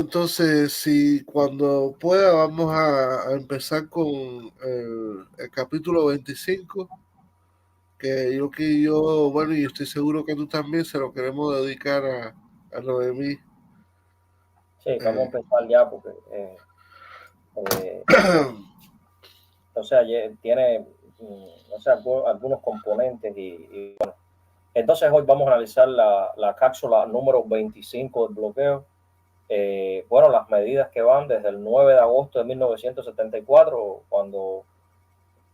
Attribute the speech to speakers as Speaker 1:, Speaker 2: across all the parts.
Speaker 1: Entonces, si cuando pueda vamos a empezar con el capítulo 25, que yo, bueno, y estoy seguro que tú también se lo queremos dedicar a Noemí.
Speaker 2: Sí, vamos a empezar ya porque, eh, o sea, tiene, o sea, algunos componentes y bueno. Entonces hoy vamos a analizar la cápsula número 25 del bloqueo. Bueno, las medidas que van desde el 9 de agosto de 1974, cuando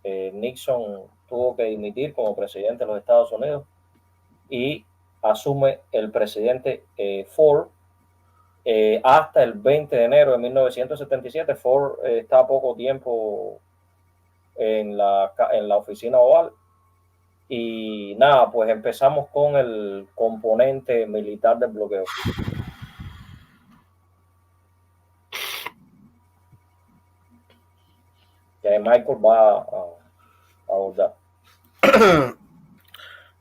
Speaker 2: Nixon tuvo que dimitir como presidente de los Estados Unidos y asume el presidente Ford. Hasta el 20 de enero de 1977, Ford está poco tiempo en la oficina oval. Y nada, pues empezamos con el componente militar del bloqueo. Que Michael va a abordar.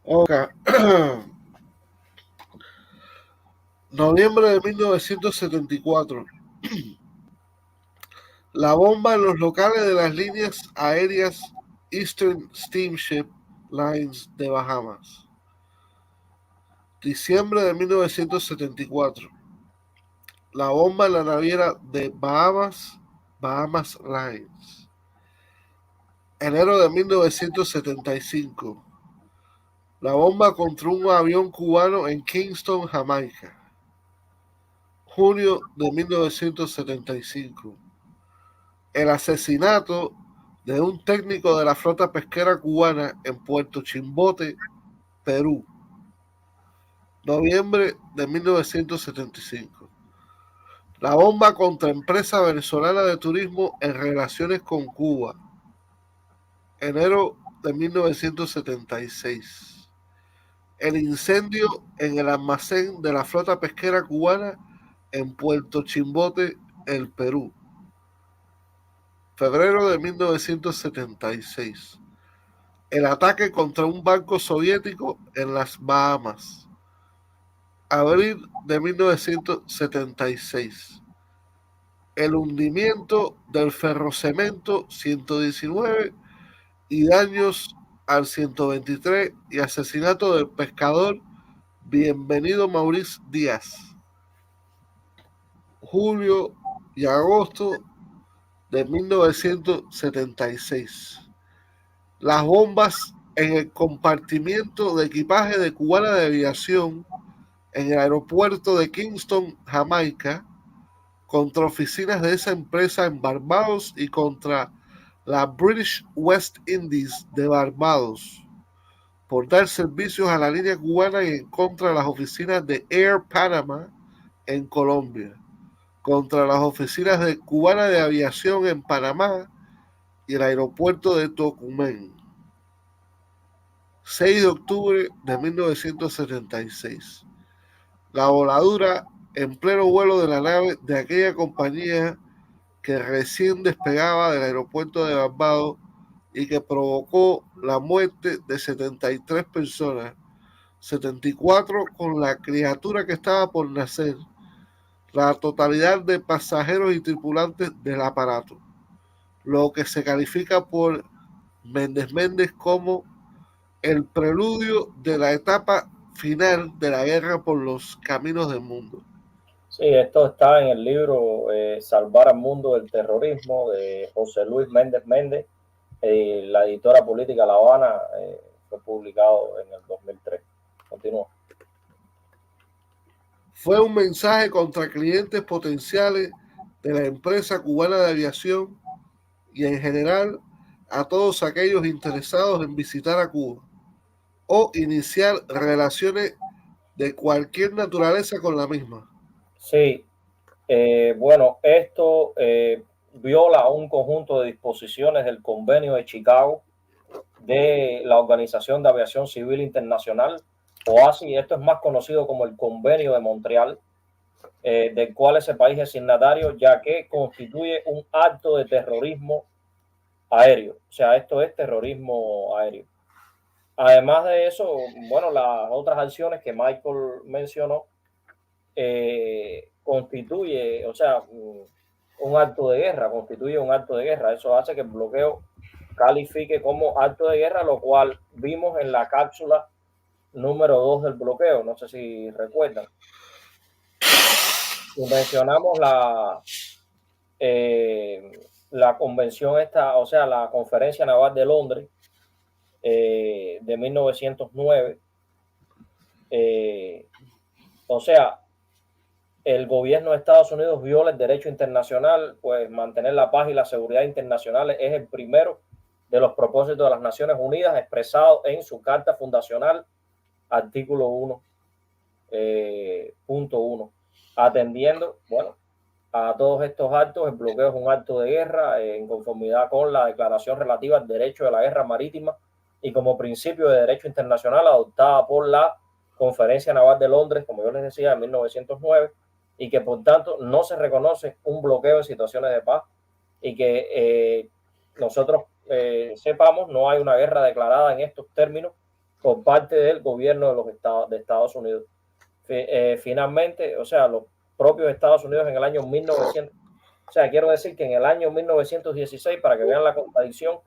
Speaker 1: Okay. Noviembre de 1974. La bomba en los locales de las líneas aéreas Eastern Steamship Lines de Bahamas. Diciembre de 1974. La bomba en la naviera de Bahamas Lines. Enero de 1975. La bomba contra un avión cubano en Kingston, Jamaica. Junio de 1975. El asesinato de un técnico de la flota pesquera cubana en Puerto Chimbote, Perú. Noviembre de 1975. La bomba contra empresa venezolana de turismo en relaciones con Cuba. Enero de 1976. El incendio en el almacén de la flota pesquera cubana en Puerto Chimbote, el Perú. Febrero de 1976. El ataque contra un banco soviético en las Bahamas. Abril de 1976. El hundimiento del ferrocemento 119 y daños al 123 y asesinato del pescador Bienvenido Maurice Díaz. Julio y agosto de 1976. Las bombas en el compartimiento de equipaje de Cubana de Aviación en el aeropuerto de Kingston, Jamaica, contra oficinas de esa empresa en Barbados y contra la British West Indies de Barbados por dar servicios a la línea cubana y en contra de las oficinas de Air Panama en Colombia, contra las oficinas de Cubana de Aviación en Panamá y el aeropuerto de Tocumen. 6 de octubre de 1976. La voladura en pleno vuelo de la nave de aquella compañía que recién despegaba del aeropuerto de Barbados y que provocó la muerte de 73 personas, 74 con la criatura que estaba por nacer, la totalidad de pasajeros y tripulantes del aparato, lo que se califica por Méndez como el preludio de la etapa final de la guerra por los caminos del mundo.
Speaker 2: Sí, esto está en el libro Salvar al Mundo del Terrorismo de José Luis Méndez Méndez. La editora política La Habana, fue publicado en el 2003. Continúa.
Speaker 1: Fue un mensaje contra clientes potenciales de la empresa cubana de aviación y en general a todos aquellos interesados en visitar a Cuba o iniciar relaciones de cualquier naturaleza con la misma.
Speaker 2: Sí, bueno, esto viola un conjunto de disposiciones del Convenio de Chicago de la Organización de Aviación Civil Internacional, OASI. Esto es más conocido como el Convenio de Montreal, del cual ese país es signatario, ya que constituye un acto de terrorismo aéreo. O sea, esto es terrorismo aéreo. Además de eso, bueno, las otras acciones que Michael mencionó constituye, o sea, un acto de guerra, constituye un acto de guerra. Eso hace que el bloqueo califique como acto de guerra, lo cual vimos en la cápsula número 2 del bloqueo. No sé si recuerdan. Y mencionamos la convención esta, o sea, la Conferencia Naval de Londres de 1909. O sea, el gobierno de Estados Unidos viola el derecho internacional, pues mantener la paz y la seguridad internacional es el primero de los propósitos de las Naciones Unidas expresado en su Carta Fundacional, artículo 1, punto 1. Atendiendo, bueno, a todos estos actos, el bloqueo es un acto de guerra en conformidad con la Declaración relativa al derecho de la guerra marítima y como principio de derecho internacional adoptada por la Conferencia Naval de Londres, como yo les decía, en 1909, y que por tanto no se reconoce un bloqueo en situaciones de paz y que nosotros sepamos, no hay una guerra declarada en estos términos por parte del gobierno de los Estados Unidos. Finalmente, o sea, los propios Estados Unidos en el año 1900, o sea, quiero decir que en el año 1916, para que vean la contradicción,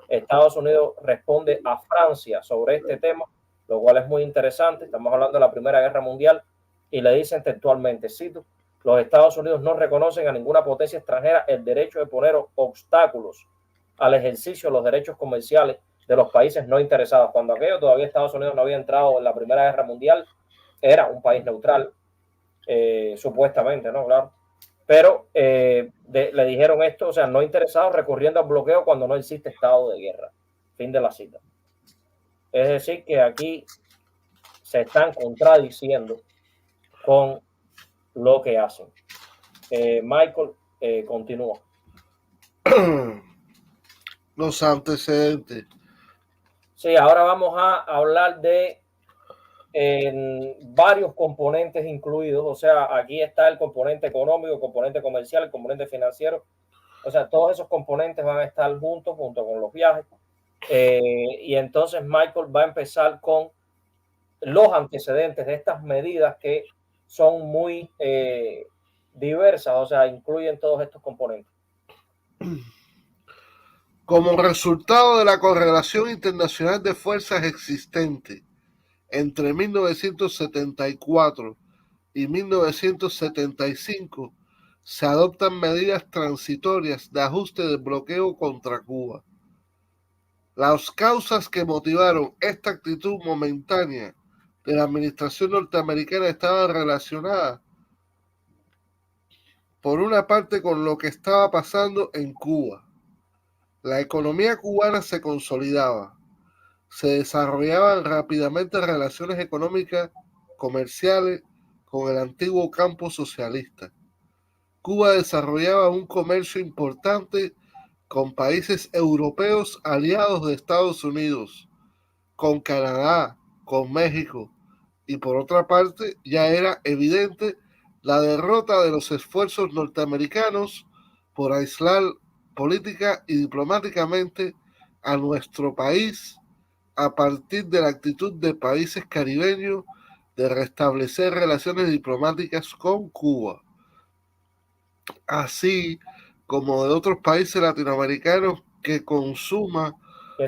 Speaker 2: Estados Unidos responde a Francia sobre este tema, lo cual es muy interesante. Estamos hablando de la Primera Guerra Mundial y le dicen textualmente, cito, los Estados Unidos no reconocen a ninguna potencia extranjera el derecho de poner obstáculos al ejercicio de los derechos comerciales de los países no interesados. Cuando aquello todavía Estados Unidos no había entrado en la Primera Guerra Mundial, era un país neutral, supuestamente, ¿no? Claro. Pero le dijeron esto, o sea, no interesados, recurriendo al bloqueo cuando no existe estado de guerra. Fin de la cita. Es decir, que aquí se están contradiciendo con lo que hacen. Michael, continúa.
Speaker 1: Los antecedentes.
Speaker 2: Sí, ahora vamos a hablar de varios componentes incluidos. O sea, aquí está el componente económico, el componente comercial, el componente financiero. O sea, todos esos componentes van a estar junto con los viajes. Y entonces Michael va a empezar con los antecedentes de estas medidas que son muy diversas, o sea, incluyen todos estos componentes.
Speaker 1: Como resultado de la correlación internacional de fuerzas existente entre 1974 y 1975, se adoptan medidas transitorias de ajuste del bloqueo contra Cuba. Las causas que motivaron esta actitud momentánea de la administración norteamericana estaban relacionadas, por una parte, con lo que estaba pasando en Cuba. La economía cubana se consolidaba, se desarrollaban rápidamente relaciones económicas comerciales con el antiguo campo socialista. Cuba desarrollaba un comercio importante con países europeos aliados de Estados Unidos, con Canadá, con México, y por otra parte ya era evidente la derrota de los esfuerzos norteamericanos por aislar política y diplomáticamente a nuestro país a partir de la actitud de países caribeños de restablecer relaciones diplomáticas con Cuba, así como de otros países latinoamericanos que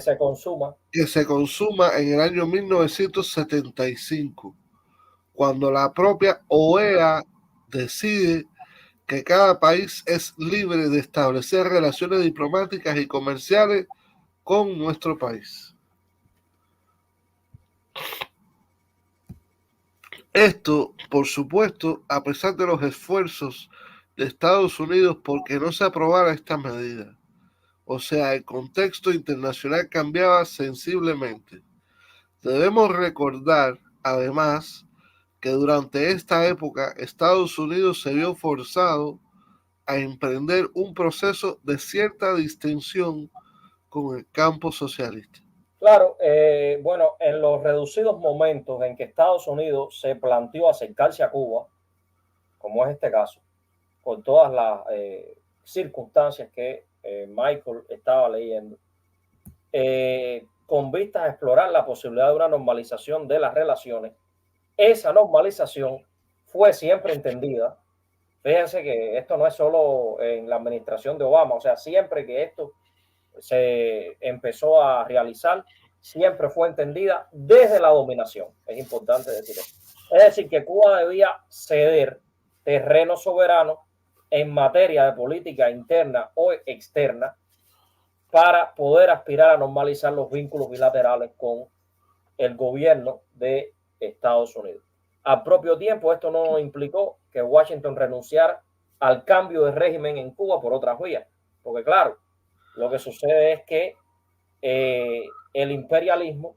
Speaker 1: se consuma en el año 1975, cuando la propia OEA decide que cada país es libre de establecer relaciones diplomáticas y comerciales con nuestro país. Esto, por supuesto, a pesar de los esfuerzos de Estados Unidos porque no se aprobara esta medida. O sea, el contexto internacional cambiaba sensiblemente. Debemos recordar, además, que durante esta época Estados Unidos se vio forzado a emprender un proceso de cierta distensión con el campo socialista.
Speaker 2: Claro, bueno, en los reducidos momentos en que Estados Unidos se planteó acercarse a Cuba, como es este caso, por todas las circunstancias que Michael estaba leyendo, con vistas a explorar la posibilidad de una normalización de las relaciones, esa normalización fue siempre entendida Fíjense que esto no es solo en la administración de Obama, o sea, siempre que esto se empezó a realizar, siempre fue entendida desde la dominación. Es importante decir eso. Es decir, que Cuba debía ceder terreno soberano en materia de política interna o externa para poder aspirar a normalizar los vínculos bilaterales con el gobierno de Estados Unidos. Al propio tiempo, esto no implicó que Washington renunciara al cambio de régimen en Cuba por otras vías, porque claro, lo que sucede es que el imperialismo,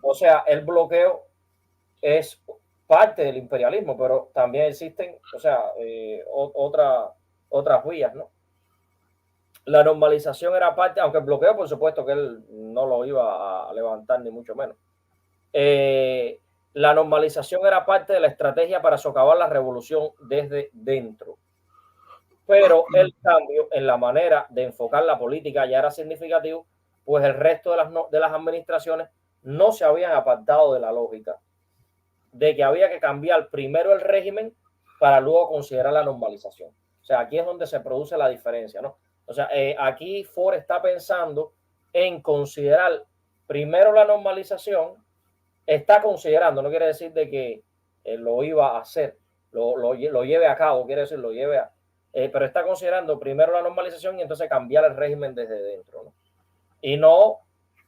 Speaker 2: o sea, el bloqueo es parte del imperialismo, pero también existen, o sea, otras vías, ¿no? La normalización era parte, aunque el bloqueo, por supuesto, que él no lo iba a levantar, ni mucho menos. La normalización era parte de la estrategia para socavar la revolución desde dentro. Pero el cambio en la manera de enfocar la política ya era significativo, pues el resto de las administraciones no se habían apartado de la lógica de que había que cambiar primero el régimen para luego considerar la normalización. O sea, aquí es donde se produce la diferencia, ¿no? O sea, aquí Ford está pensando en considerar primero la normalización, está considerando, no quiere decir de que lo iba a hacer, lo lleve a cabo, quiere decir lo lleve a, pero está considerando primero la normalización y entonces cambiar el régimen desde dentro, ¿no? Y no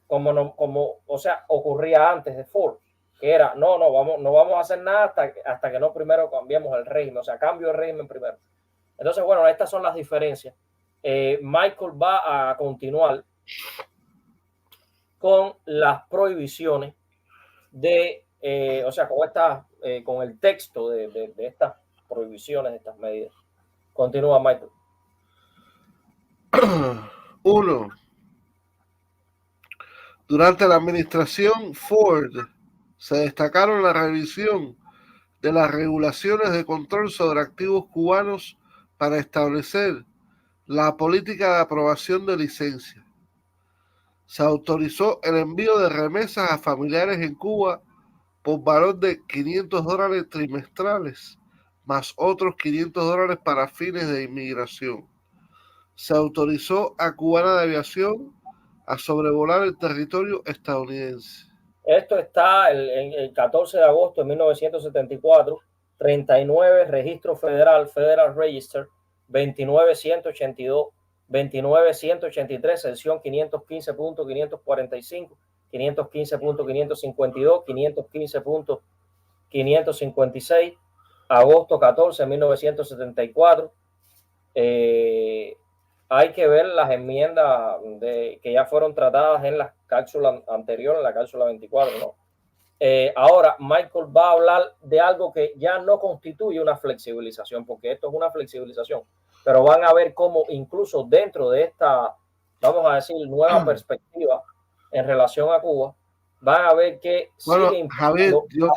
Speaker 2: como o sea, ocurría antes de Ford, que era, no vamos a hacer nada hasta que no primero cambiemos el régimen, o sea, cambio el régimen primero. Entonces, bueno, estas son las diferencias. Michael va a continuar con las prohibiciones de, o sea, con el texto de estas prohibiciones, de estas medidas. Continúa, Michael.
Speaker 1: 1. Durante la administración Ford se destacaron la revisión de las regulaciones de control sobre activos cubanos para establecer la política de aprobación de licencias. Se autorizó el envío de remesas a familiares en Cuba por valor de $500 trimestrales, más otros $500 para fines de inmigración. Se autorizó a Cubana de Aviación a sobrevolar el territorio estadounidense.
Speaker 2: Esto está el 14 de agosto de 1974, 39, Registro Federal, Federal Register, 29182, 29183, sección 515.545, 515.552, 515.556, agosto 14 de 1974. Hay que ver las enmiendas que ya fueron tratadas en la cápsula anterior, en la cápsula 24, ¿no? Ahora, Michael va a hablar de algo que ya no constituye una flexibilización, porque esto es una flexibilización, pero van a ver cómo incluso dentro de esta, vamos a decir, nueva perspectiva en relación a Cuba, van a ver que
Speaker 1: sigue Javier, yo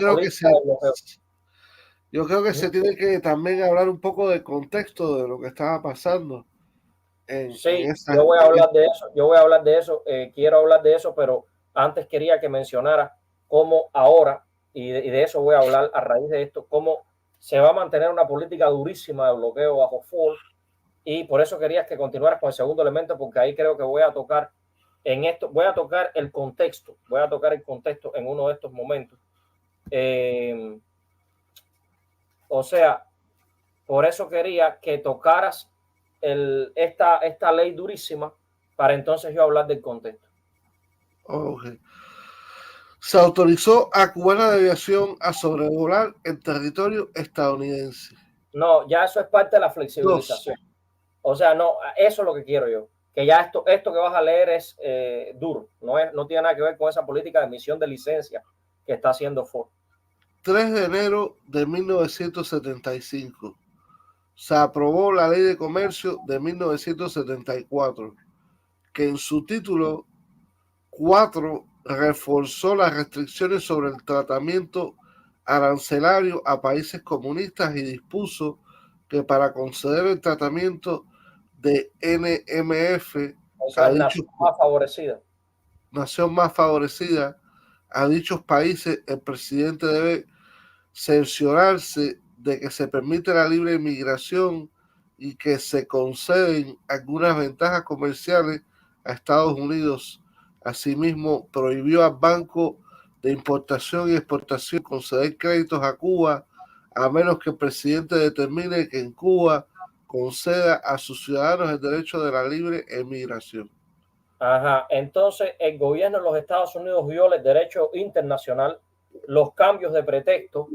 Speaker 1: creo que se tiene que también hablar un poco del contexto de lo que estaba pasando.
Speaker 2: Yo voy a hablar de eso, quiero hablar de eso, pero antes quería que mencionara cómo ahora, y de eso voy a hablar a raíz de esto, cómo se va a mantener una política durísima de bloqueo bajo Ford, y por eso quería que continuaras con el segundo elemento, porque ahí creo que voy a tocar el contexto en uno de estos momentos. O sea, por eso quería que tocaras esta ley durísima para entonces yo hablar del contexto.
Speaker 1: Okay. Se autorizó a Cubana de Aviación a sobrevolar el territorio estadounidense.
Speaker 2: No, ya eso es parte de la flexibilización. 2. O sea, no, eso es lo que quiero yo. Que ya esto que vas a leer es duro. No tiene nada que ver con esa política de emisión de licencia que está haciendo Ford.
Speaker 1: 3 de enero de 1975. Se aprobó la Ley de Comercio de 1974, que en su título 4 reforzó las restricciones sobre el tratamiento arancelario a países comunistas y dispuso que para conceder el tratamiento de NMF a nación más favorecida a dichos países, el presidente debe cerciorarse de que se permite la libre inmigración y que se conceden algunas ventajas comerciales a Estados Unidos. Asimismo, prohibió al Banco de Importación y Exportación conceder créditos a Cuba a menos que el presidente determine que en Cuba conceda a sus ciudadanos el derecho de la libre emigración.
Speaker 2: Ajá, entonces el gobierno de los Estados Unidos viola el derecho internacional, los cambios de pretexto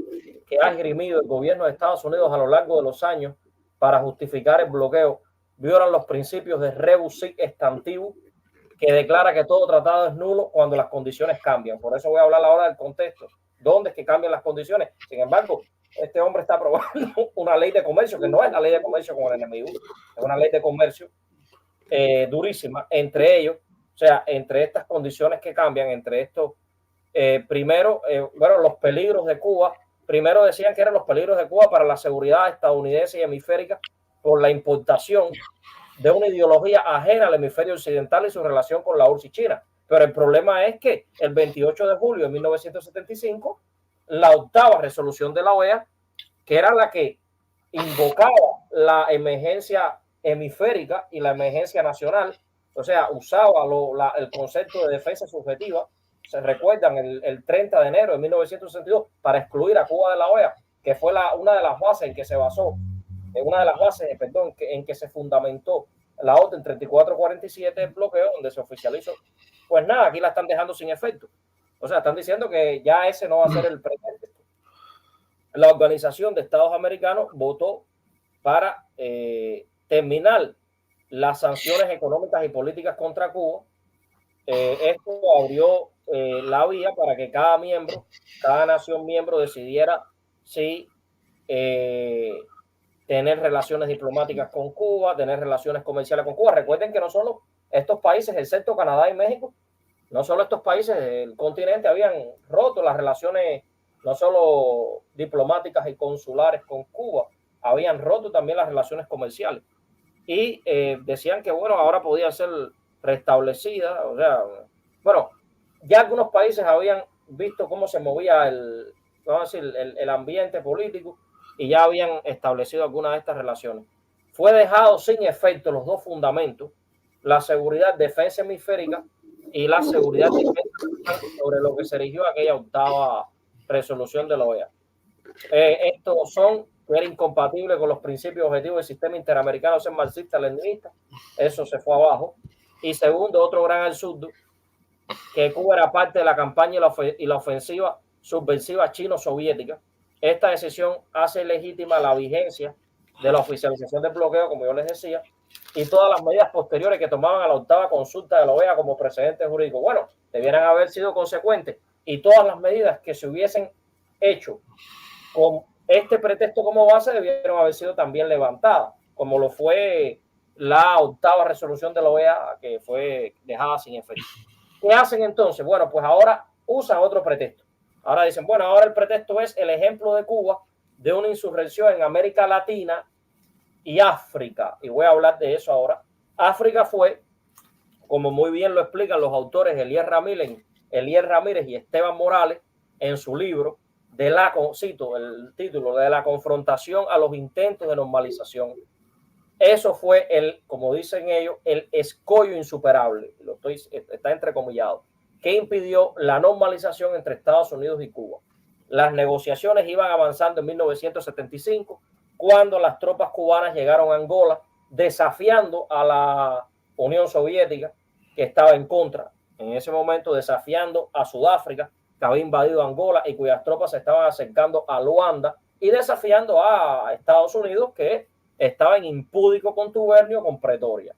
Speaker 2: que ha esgrimido el gobierno de Estados Unidos a lo largo de los años para justificar el bloqueo, violan los principios de rebus sic stantibus, que declara que todo tratado es nulo cuando las condiciones cambian. Por eso voy a hablar ahora del contexto. ¿Dónde es que cambian las condiciones? Sin embargo, este hombre está aprobando una ley de comercio que no es la ley de comercio con el enemigo, es una ley de comercio durísima, entre ellos, o sea, entre estas condiciones que cambian, entre estos, primero, bueno, los peligros de Cuba, primero decían que eran los peligros de Cuba para la seguridad estadounidense y hemisférica por la importación de una ideología ajena al hemisferio occidental y su relación con la URSS y China. Pero el problema es que el 28 de julio de 1975, la octava resolución de la OEA, que era la que invocaba la emergencia hemisférica y la emergencia nacional, o sea, usaba el concepto de defensa subjetiva, se recuerdan el 30 de enero de 1962, para excluir a Cuba de la OEA, que fue una de las bases en que se basó, una de las bases, perdón, en que se fundamentó la orden 3447 del bloqueo, donde se oficializó. Pues nada, aquí la están dejando sin efecto. O sea, están diciendo que ya ese no va a ser el pretexto. La Organización de Estados Americanos votó para terminar las sanciones económicas y políticas contra Cuba. Esto abrió la vía para que cada nación miembro decidiera si tener relaciones diplomáticas con Cuba, tener relaciones comerciales con Cuba. Recuerden que no solo estos países, excepto Canadá y México, no solo estos países del continente habían roto las relaciones no solo diplomáticas y consulares con Cuba, habían roto también las relaciones comerciales. Y decían que, bueno, ahora podía ser restablecida. O sea, bueno, ya algunos países habían visto cómo se movía vamos a decir, el ambiente político y ya habían establecido algunas de estas relaciones. Fue dejado sin efecto los dos fundamentos, la seguridad, defensa hemisférica y la seguridad sobre lo que se erigió aquella octava resolución de la OEA. Estos son que era incompatible con los principios objetivos del sistema interamericano ser marxista-leninista. Eso se fue abajo. Y segundo, otro gran absurdo, que Cuba era parte de la campaña y la ofensiva subversiva chino-soviética. Esta decisión hace legítima la vigencia de la oficialización del bloqueo, como yo les decía, y todas las medidas posteriores que tomaban a la octava consulta de la OEA como precedente jurídico. Bueno, debieran haber sido consecuentes, y todas las medidas que se hubiesen hecho con este pretexto como base debieron haber sido también levantadas, como lo fue la octava resolución de la OEA, que fue dejada sin efecto. ¿Qué hacen entonces? Bueno, pues ahora usan otro pretexto. Ahora dicen, bueno, ahora el pretexto es el ejemplo de Cuba de una insurrección en América Latina y África. Y voy a hablar de eso ahora. África fue, como muy bien lo explican los autores Elías Ramírez y Esteban Morales en su libro, cito el título, de la confrontación a los intentos de normalización. Eso fue como dicen ellos, el escollo insuperable, está entrecomillado, que impidió la normalización entre Estados Unidos y Cuba. Las negociaciones iban avanzando en 1975, cuando las tropas cubanas llegaron a Angola, desafiando a la Unión Soviética, que estaba en contra, en ese momento desafiando a Sudáfrica, que había invadido Angola y cuyas tropas se estaban acercando a Luanda, y desafiando a Estados Unidos, que estaba en impúdico contubernio con Pretoria.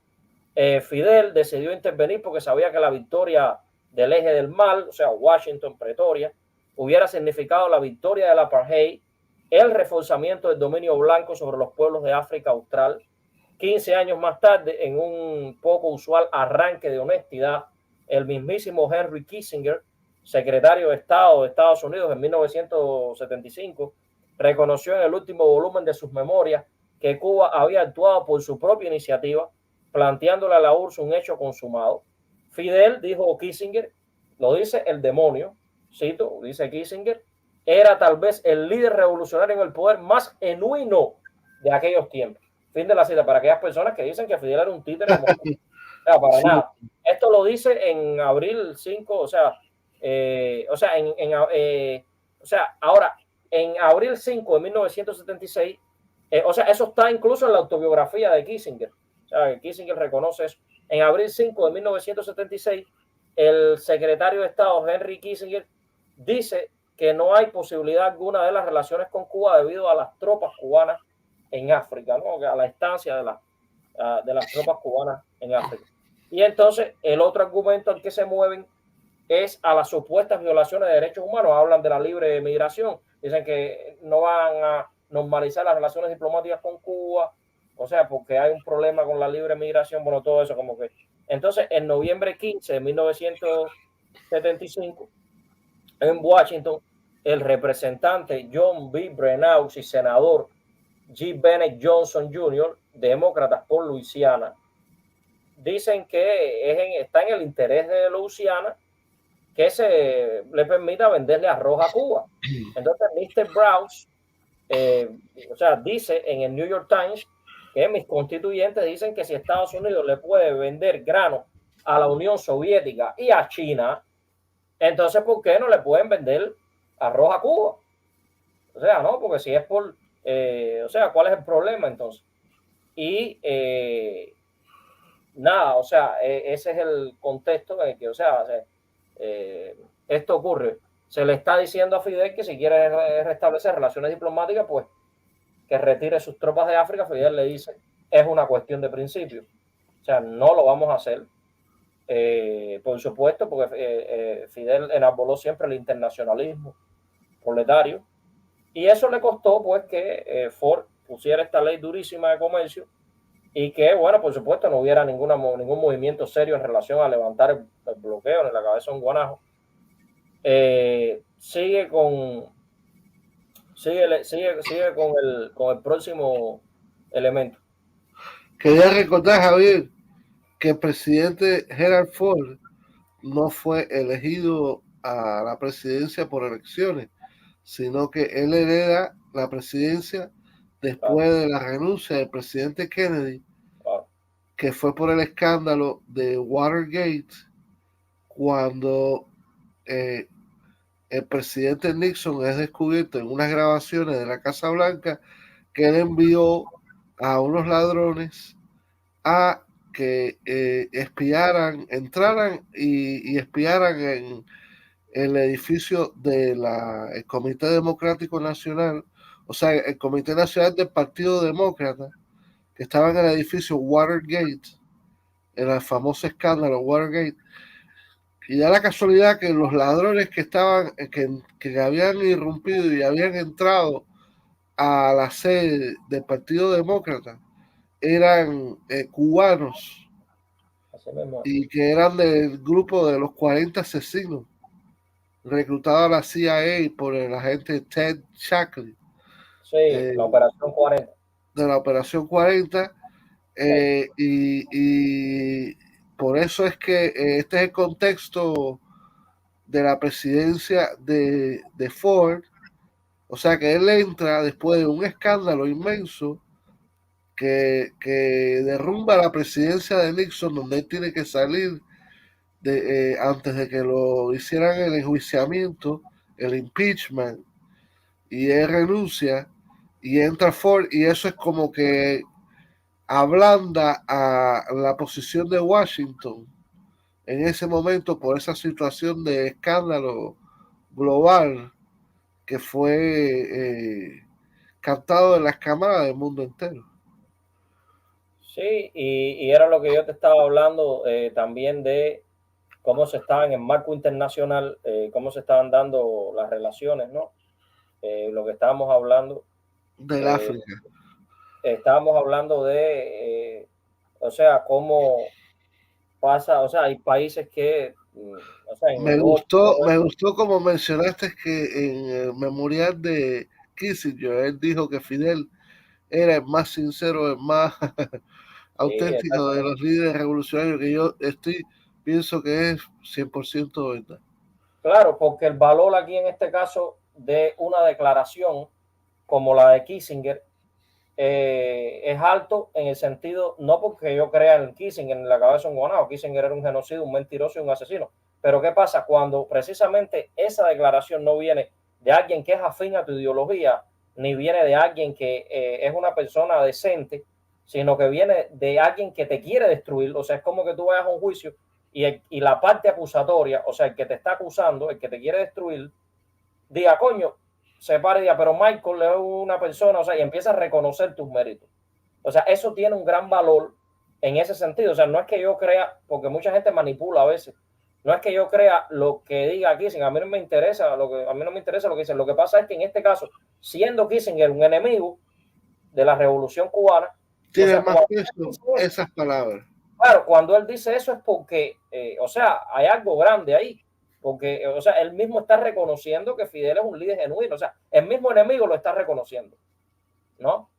Speaker 2: Fidel decidió intervenir porque sabía que la victoria del eje del mal, o sea, Washington, Pretoria, hubiera significado la victoria del apartheid, el reforzamiento del dominio blanco sobre los pueblos de África Austral. 15 años más tarde, en un poco usual arranque de honestidad, el mismísimo Henry Kissinger, secretario de Estado de Estados Unidos en 1975, reconoció en el último volumen de sus memorias que Cuba había actuado por su propia iniciativa, planteándole a la URSS un hecho consumado. Fidel, dijo Kissinger, lo dice el demonio, cito, dice Kissinger, era tal vez el líder revolucionario en el poder más genuino de aquellos tiempos. Fin de la cita, para aquellas personas que dicen que Fidel era un títere. O sea, para
Speaker 1: Sí.
Speaker 2: nada. Esto lo dice en abril 5, o sea, ahora, en abril 5 de 1976, o sea, eso está incluso en la autobiografía de Kissinger. O sea, Kissinger reconoce eso. En abril 5 de 1976, el secretario de Estado, Henry Kissinger, dice que no hay posibilidad alguna de las relaciones con Cuba debido a las tropas cubanas en África, ¿no? A la estancia de las tropas cubanas en África. Y entonces el otro argumento al que se mueven es a las supuestas violaciones de derechos humanos. Hablan de la libre migración, dicen que no van a normalizar las relaciones diplomáticas con Cuba, o sea, porque hay un problema con la libre migración, bueno, todo eso como que. Entonces, en noviembre 15 de 1975, en Washington, el representante John B. Brenaux y senador G. Bennett Johnson Jr., demócratas por Luisiana, dicen que está en el interés de Luisiana que se le permita venderle arroz a Cuba. Entonces, Mr. Browse, o sea, dice en el New York Times que mis constituyentes dicen que si Estados Unidos le puede vender grano a la Unión Soviética y a China, entonces, ¿por qué no le pueden vender arroz a Cuba? O sea, no, porque si es por, o sea, ¿cuál es el problema entonces? Y nada, o sea, ese es el contexto en el que, o sea, esto ocurre. Se le está diciendo a Fidel que si quiere restablecer relaciones diplomáticas, pues que retire sus tropas de África. Fidel le dice, es una cuestión de principio. O sea, no lo vamos a hacer. Por supuesto, porque Fidel enarboló siempre el internacionalismo proletario. Y eso le costó, pues, que Ford pusiera esta ley durísima de comercio y que, bueno, por supuesto, no hubiera ningún movimiento serio en relación a levantar el bloqueo en la cabeza de un guanajo. Sigue con el próximo elemento.
Speaker 1: Quería recordar, Javier, que el presidente Gerald Ford no fue elegido a la presidencia por elecciones, sino que él hereda la presidencia después de la renuncia del presidente Kennedy, que fue por el escándalo de Watergate, cuando el presidente Nixon es descubierto en unas grabaciones de la Casa Blanca que él envió a unos ladrones a que espiaran, entraran y espiaran en el edificio del Comité Democrático Nacional, o sea, el Comité Nacional del Partido Demócrata, que estaba en el edificio Watergate, en el famoso escándalo Watergate. Y da la casualidad que los ladrones que estaban, que habían irrumpido y habían entrado a la sede del Partido Demócrata eran cubanos y que eran del grupo de los 40 asesinos reclutados a la CIA por el agente Ted Shackley.
Speaker 2: Sí, la Operación 40.
Speaker 1: De la Operación 40. Y por eso es que este es el contexto de la presidencia de Ford. O sea que él entra después de un escándalo inmenso que derrumba la presidencia de Nixon, donde él tiene que salir antes de que lo hicieran el enjuiciamiento, el impeachment, y él renuncia y entra Ford, y eso es como que ablanda a la posición de Washington en ese momento por esa situación de escándalo global que fue captado en las cámaras del mundo entero.
Speaker 2: Sí, y era lo que yo te estaba hablando también de cómo se estaban en marco internacional, cómo se estaban dando las relaciones, ¿no? Lo que estábamos hablando.
Speaker 1: Del África.
Speaker 2: Estábamos hablando de, o sea, cómo pasa, o sea, hay países que, o sea, en Europa.
Speaker 1: Me gustó como mencionaste que en el memorial de Kissinger, él dijo que Fidel era el más sincero, el más auténtico de los líderes revolucionarios, que yo pienso que es 100% verdad.
Speaker 2: Claro, porque el valor aquí en este caso de una declaración como la de Kissinger es alto en el sentido, no porque yo crea en Kissinger, en la cabeza de un guanado. Kissinger era un genocida, un mentiroso y un asesino. Pero ¿qué pasa? Cuando precisamente esa declaración no viene de alguien que es afín a tu ideología, ni viene de alguien que es una persona decente, sino que viene de alguien que te quiere destruir. O sea, es como que tú vayas a un juicio y la parte acusatoria, o sea, el que te está acusando, el que te quiere destruir, diga, coño, se para y diga, pero Michael es una persona, o sea, y empieza a reconocer tus méritos. O sea, eso tiene un gran valor en ese sentido. O sea, no es que yo crea, porque mucha gente manipula a veces, no es que yo crea lo que diga Kissinger, a mí no me interesa lo que dice. Lo que pasa es que en este caso, siendo Kissinger un enemigo de la revolución cubana,
Speaker 1: tiene más peso esas palabras.
Speaker 2: Claro, cuando él dice eso es porque, o sea, hay algo grande ahí. Porque, o sea, él mismo está reconociendo que Fidel es un líder genuino. O sea, el mismo enemigo lo está reconociendo, ¿no?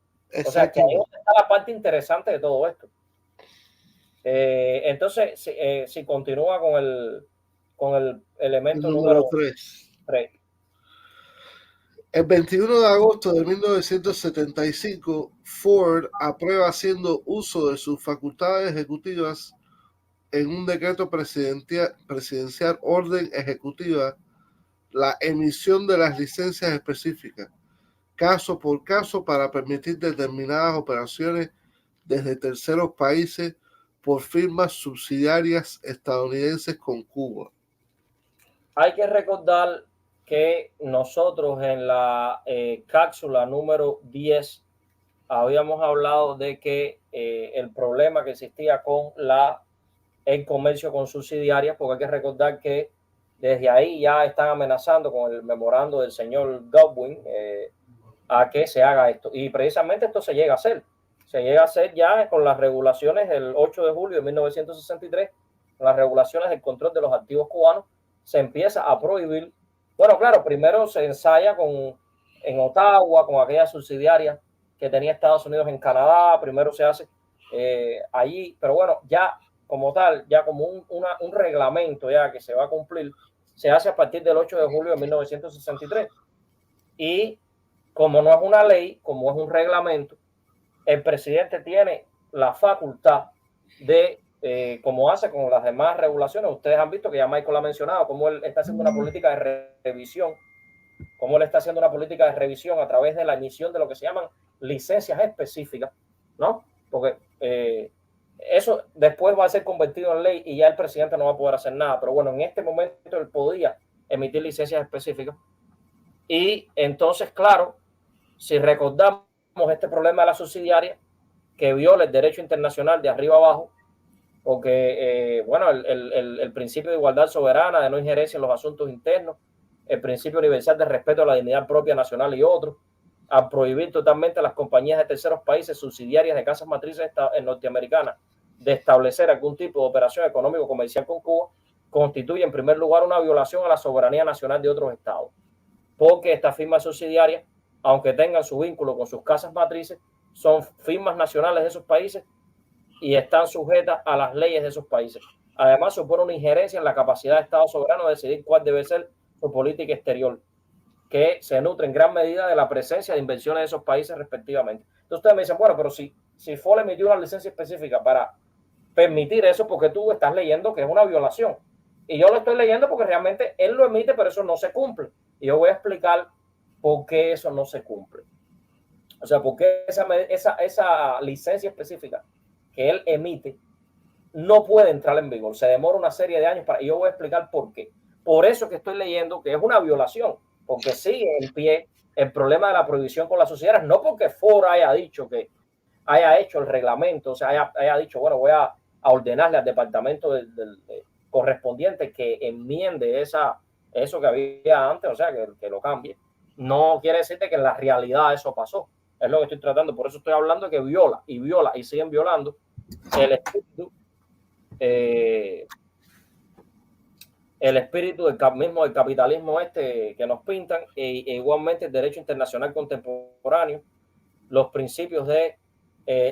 Speaker 2: O sea, que ahí está la parte interesante de todo esto. Entonces, si continúa con el elemento número 3.
Speaker 1: El 21 de agosto de 1975, Ford aprueba haciendo uso de sus facultades ejecutivas en un decreto presidencial orden ejecutiva la emisión de las licencias específicas, caso por caso, para permitir determinadas operaciones desde terceros países por firmas subsidiarias estadounidenses con Cuba.
Speaker 2: Hay que recordar que nosotros en la cápsula número 10 habíamos hablado de que el problema que existía con el comercio con subsidiarias, porque hay que recordar que desde ahí ya están amenazando con el memorando del señor Godwin a que se haga esto. Y precisamente esto se llega a hacer. Se llega a hacer ya con las regulaciones del 8 de julio de 1963, con las regulaciones del control de los activos cubanos, se empieza a prohibir. Bueno, claro, primero se ensaya en Ottawa, con aquella subsidiaria que tenía Estados Unidos en Canadá, primero se hace allí, pero bueno, ya como tal, ya como un reglamento ya que se va a cumplir, se hace a partir del 8 de julio de 1963. Y como no es una ley, como es un reglamento, el presidente tiene la facultad de, como hace con las demás regulaciones, ustedes han visto que ya Michael ha mencionado, cómo él está haciendo una política de revisión, cómo él está haciendo una política de revisión a través de la emisión de lo que se llaman licencias específicas, ¿no? Porque eso después va a ser convertido en ley y ya el presidente no va a poder hacer nada. Pero bueno, en este momento él podía emitir licencias específicas. Y entonces, claro, si recordamos este problema de la subsidiaria, que viola el derecho internacional de arriba abajo, porque, bueno, el principio de igualdad soberana, de no injerencia en los asuntos internos, el principio universal de respeto a la dignidad propia nacional y otros, a prohibir totalmente a las compañías de terceros países subsidiarias de casas matrices norteamericanas de establecer algún tipo de operación económico-comercial con Cuba, constituye en primer lugar una violación a la soberanía nacional de otros estados, porque estas firmas subsidiarias, aunque tengan su vínculo con sus casas matrices, son firmas nacionales de esos países y están sujetas a las leyes de esos países. Además, supone una injerencia en la capacidad de Estado soberano de decidir cuál debe ser su política exterior, que se nutre en gran medida de la presencia de inversiones de esos países respectivamente. Entonces ustedes me dicen, bueno, pero si Ford emitió una licencia específica para permitir eso, porque tú estás leyendo que es una violación. Y yo lo estoy leyendo porque realmente él lo emite, pero eso no se cumple. Y yo voy a explicar por qué eso no se cumple. O sea, por qué esa licencia específica que él emite no puede entrar en vigor. Se demora una serie de años y yo voy a explicar por qué. Por eso que estoy leyendo que es una violación, porque sigue en pie el problema de la prohibición con las sociedades, no porque Ford haya dicho que haya hecho el reglamento, o sea, haya dicho, bueno, voy a ordenarle al departamento correspondiente que enmiende eso que había antes, o sea, que lo cambie. No quiere decirte que en la realidad eso pasó. Es lo que estoy tratando. Por eso estoy hablando de que viola y siguen violando el espíritu del capitalismo que nos pintan e igualmente el derecho internacional contemporáneo, los principios de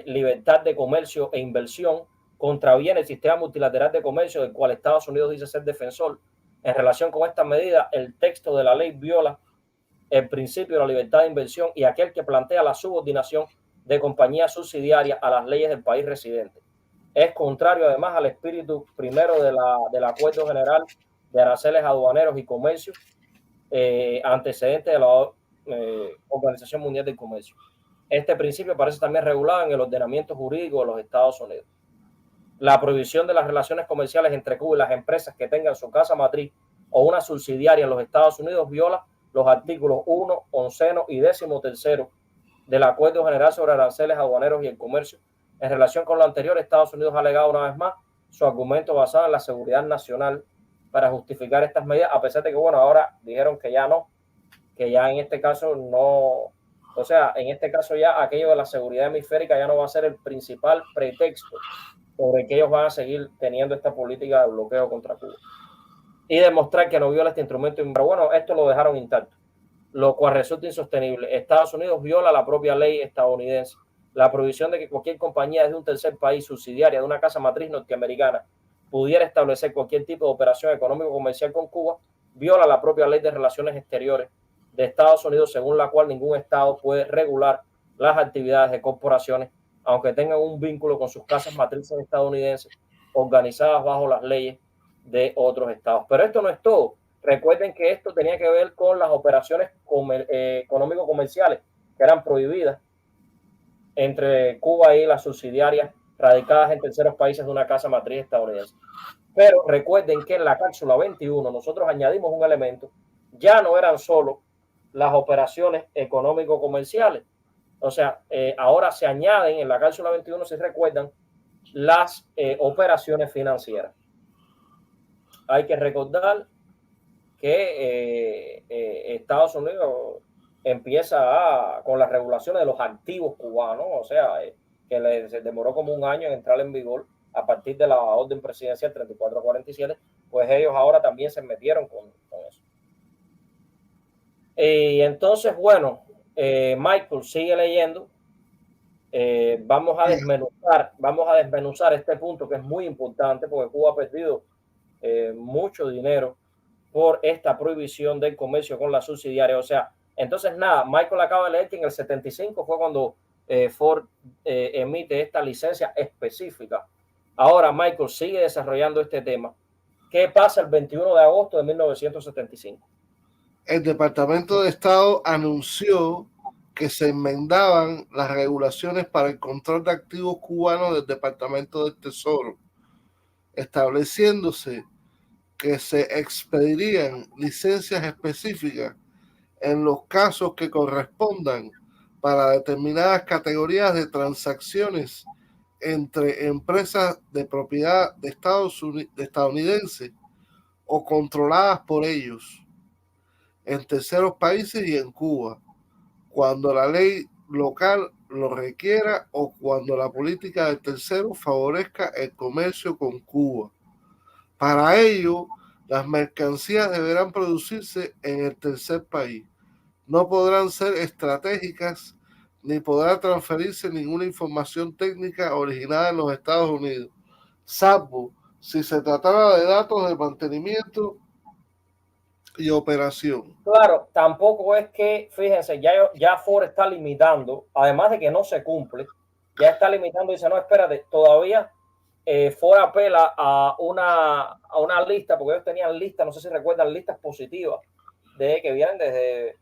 Speaker 2: libertad de comercio e inversión, contraviene el sistema multilateral de comercio del cual Estados Unidos dice ser defensor. En relación con esta medida, el texto de la ley viola el principio de la libertad de inversión y aquel que plantea la subordinación de compañías subsidiarias a las leyes del país residente. Es contrario además al espíritu primero del Acuerdo General de Aranceles Aduaneros y Comercio, antecedente de la Organización Mundial del Comercio. Este principio parece también regulado en el ordenamiento jurídico de los Estados Unidos. La prohibición de las relaciones comerciales entre Cuba y las empresas que tengan su casa matriz o una subsidiaria en los Estados Unidos viola los artículos 1, 11 y 13 del Acuerdo General sobre Aranceles Aduaneros y el Comercio. En relación con lo anterior, Estados Unidos ha alegado una vez más su argumento basado en la seguridad nacional para justificar estas medidas, a pesar de que, bueno, ahora dijeron que ya no, que ya en este caso no, o sea, en este caso ya aquello de la seguridad hemisférica ya no va a ser el principal pretexto sobre que ellos van a seguir teniendo esta política de bloqueo contra Cuba y demostrar que no viola este instrumento. Pero bueno, esto lo dejaron intacto, lo cual resulta insostenible. Estados Unidos viola la propia ley estadounidense. La prohibición de que cualquier compañía de un tercer país subsidiaria de una casa matriz norteamericana pudiera establecer cualquier tipo de operación económico-comercial con Cuba viola la propia ley de relaciones exteriores de Estados Unidos, según la cual ningún estado puede regular las actividades de corporaciones, aunque tengan un vínculo con sus casas matrices estadounidenses organizadas bajo las leyes de otros estados. Pero esto no es todo. Recuerden que esto tenía que ver con las operaciones económico-comerciales que eran prohibidas entre Cuba y las subsidiarias radicadas en terceros países de una casa matriz estadounidense. Pero recuerden que en la cápsula 21 nosotros añadimos un elemento, ya no eran solo las operaciones económico-comerciales, o sea, ahora se añaden en la cápsula 21, si recuerdan, las operaciones financieras. Hay que recordar que Estados Unidos empieza con las regulaciones de los activos cubanos, o sea, que se demoró como un año en entrar en vigor a partir de la orden presidencial 3447, pues ellos ahora también se metieron con eso. Y entonces, bueno, Michael sigue leyendo. Vamos a desmenuzar este punto que es muy importante porque Cuba ha perdido mucho dinero por esta prohibición del comercio con la subsidiaria. O sea, entonces nada, Michael acaba de leer que en el 75 fue cuando Ford emite esta licencia específica. Ahora Michael sigue desarrollando este tema. ¿Qué pasa el 21 de agosto de 1975?
Speaker 1: El Departamento de Estado anunció que se enmendaban las regulaciones para el control de activos cubanos del Departamento del Tesoro, estableciéndose que se expedirían licencias específicas en los casos que correspondan para determinadas categorías de transacciones entre empresas de propiedad de estadounidense o controladas por ellos en terceros países y en Cuba, cuando la ley local lo requiera o cuando la política del tercero favorezca el comercio con Cuba. Para ello, las mercancías deberán producirse en el tercer país. No podrán ser estratégicas ni podrá transferirse ninguna información técnica originada en los Estados Unidos, salvo si se tratara de datos de mantenimiento y operación.
Speaker 2: Claro, tampoco es que, fíjense, ya Ford está limitando, además de que no se cumple, ya está limitando y dice, no, espérate, todavía Ford apela a una lista, porque ellos tenían listas, no sé si recuerdan, listas positivas, que vienen desde,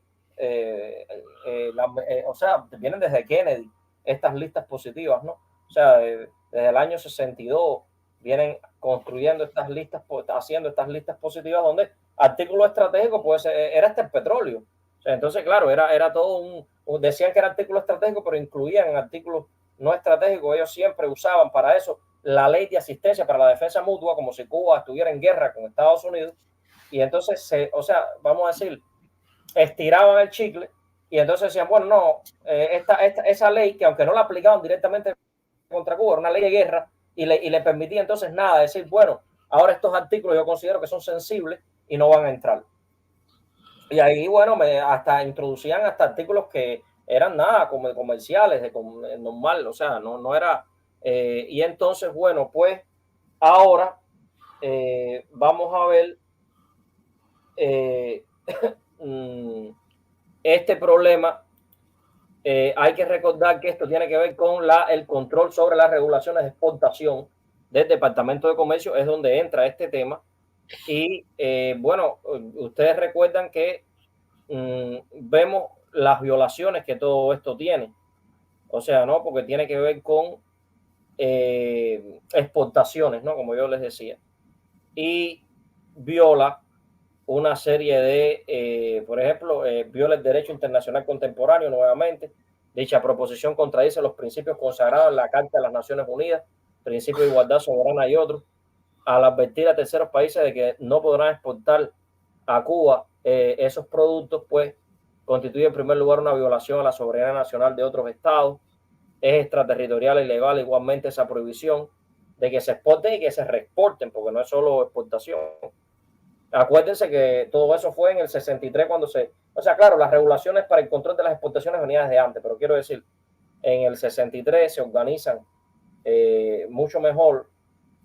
Speaker 2: o sea, vienen desde Kennedy, estas listas positivas, ¿no? O sea, desde el año 62 vienen construyendo estas listas, haciendo estas listas positivas donde artículo estratégico pues era hasta el petróleo. O sea, entonces, claro, era todo decían que era artículo estratégico, pero incluían artículos no estratégicos. Ellos siempre usaban para eso la ley de asistencia para la defensa mutua, como si Cuba estuviera en guerra con Estados Unidos. Y entonces, o sea, vamos a decir, estiraban el chicle y entonces decían, bueno, no, esa ley que aunque no la aplicaban directamente contra Cuba, era una ley de guerra y le permitía entonces nada, decir, bueno, ahora estos artículos yo considero que son sensibles y no van a entrar. Y ahí, bueno, hasta introducían hasta artículos que eran nada, como comerciales, normal, o sea, no era. Y entonces, bueno, pues ahora vamos a ver este problema, hay que recordar que esto tiene que ver con el control sobre las regulaciones de exportación del Departamento de Comercio, es donde entra este tema. Y bueno, ustedes recuerdan que vemos las violaciones que todo esto tiene. O sea, ¿no? Porque tiene que ver con exportaciones, ¿no? Como yo les decía. Y viola una serie de, por ejemplo, viola el derecho internacional contemporáneo nuevamente. Dicha proposición contradice los principios consagrados en la Carta de las Naciones Unidas, principio de igualdad soberana y otros, al advertir a terceros países de que no podrán exportar a Cuba esos productos, pues constituye en primer lugar una violación a la soberanía nacional de otros estados. Es extraterritorial y legal igualmente esa prohibición de que se exporten y que se reexporten, porque no es solo exportación. Acuérdense que todo eso fue en el 63 cuando o sea, claro, las regulaciones para el control de las exportaciones venían desde antes, pero quiero decir, en el 63 se organizan mucho mejor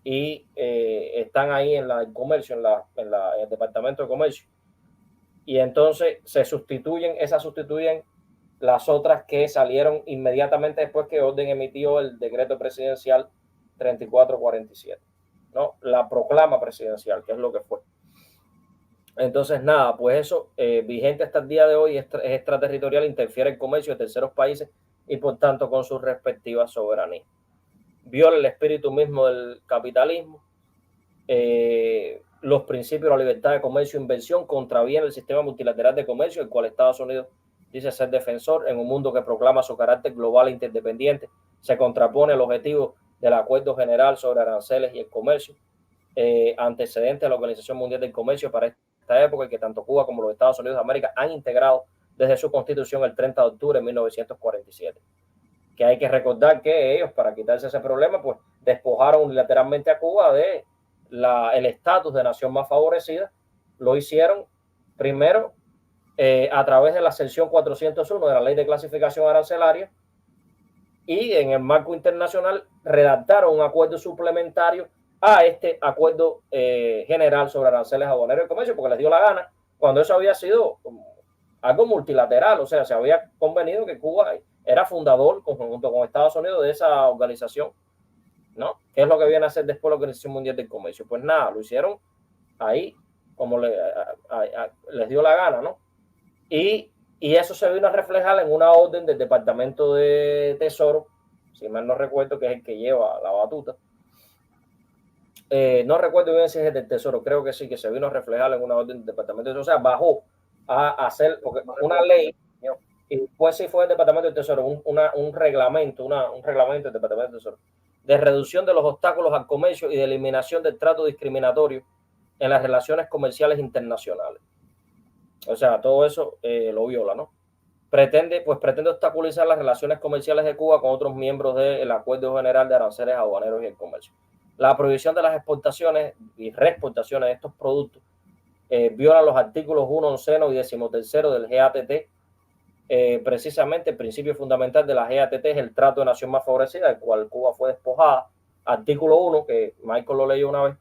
Speaker 2: y están ahí en el comercio, en el Departamento de Comercio. Y entonces se sustituyen las otras que salieron inmediatamente después que Orden emitió el decreto presidencial 3447, ¿no? La proclama presidencial, que es lo que fue. Entonces, nada, pues eso, vigente hasta el día de hoy, es extraterritorial, interfiere en comercio de terceros países y por tanto con sus respectivas soberanías. Viola el espíritu mismo del capitalismo, los principios de la libertad de comercio e inversión, contraviene el sistema multilateral de comercio, el cual Estados Unidos dice ser defensor en un mundo que proclama su carácter global e interdependiente, se contrapone al objetivo del Acuerdo General sobre Aranceles y el Comercio, antecedente a la Organización Mundial del Comercio para esta época, y que tanto Cuba como los Estados Unidos de América han integrado desde su constitución el 30 de octubre de 1947. Que hay que recordar que ellos, para quitarse ese problema, pues despojaron unilateralmente a Cuba de el estatus de nación más favorecida. Lo hicieron primero a través de la sección 401 de la Ley de Clasificación Arancelaria, y en el marco internacional redactaron un acuerdo suplementario a este acuerdo general sobre aranceles aduaneros y comercio, porque les dio la gana, cuando eso había sido algo multilateral. O sea, se había convenido que Cuba era fundador junto con Estados Unidos de esa organización, ¿no? ¿Qué es lo que viene a hacer después la Organización Mundial del Comercio? Pues nada, lo hicieron ahí como les dio la gana, ¿no? Y eso se vino a reflejar en una orden del Departamento de Tesoro, si mal no recuerdo, que es el que lleva la batuta. No recuerdo bien si es el del Tesoro, creo que sí, que se vino a reflejar en una orden del Departamento de Tesoro. O sea, bajó a hacer una ley, y después sí fue el Departamento de Tesoro, un reglamento del Departamento de Tesoro, de reducción de los obstáculos al comercio y de eliminación del trato discriminatorio en las relaciones comerciales internacionales. O sea, todo eso lo viola, ¿no? Pretende obstaculizar las relaciones comerciales de Cuba con otros miembros del Acuerdo General de Aranceles Aduaneros y el Comercio. La prohibición de las exportaciones y reexportaciones de estos productos viola los artículos 1, 11 y 13 del GATT. Precisamente el principio fundamental de la GATT es el trato de nación más favorecida, del cual Cuba fue despojada. Artículo 1, que Michael lo leyó una vez,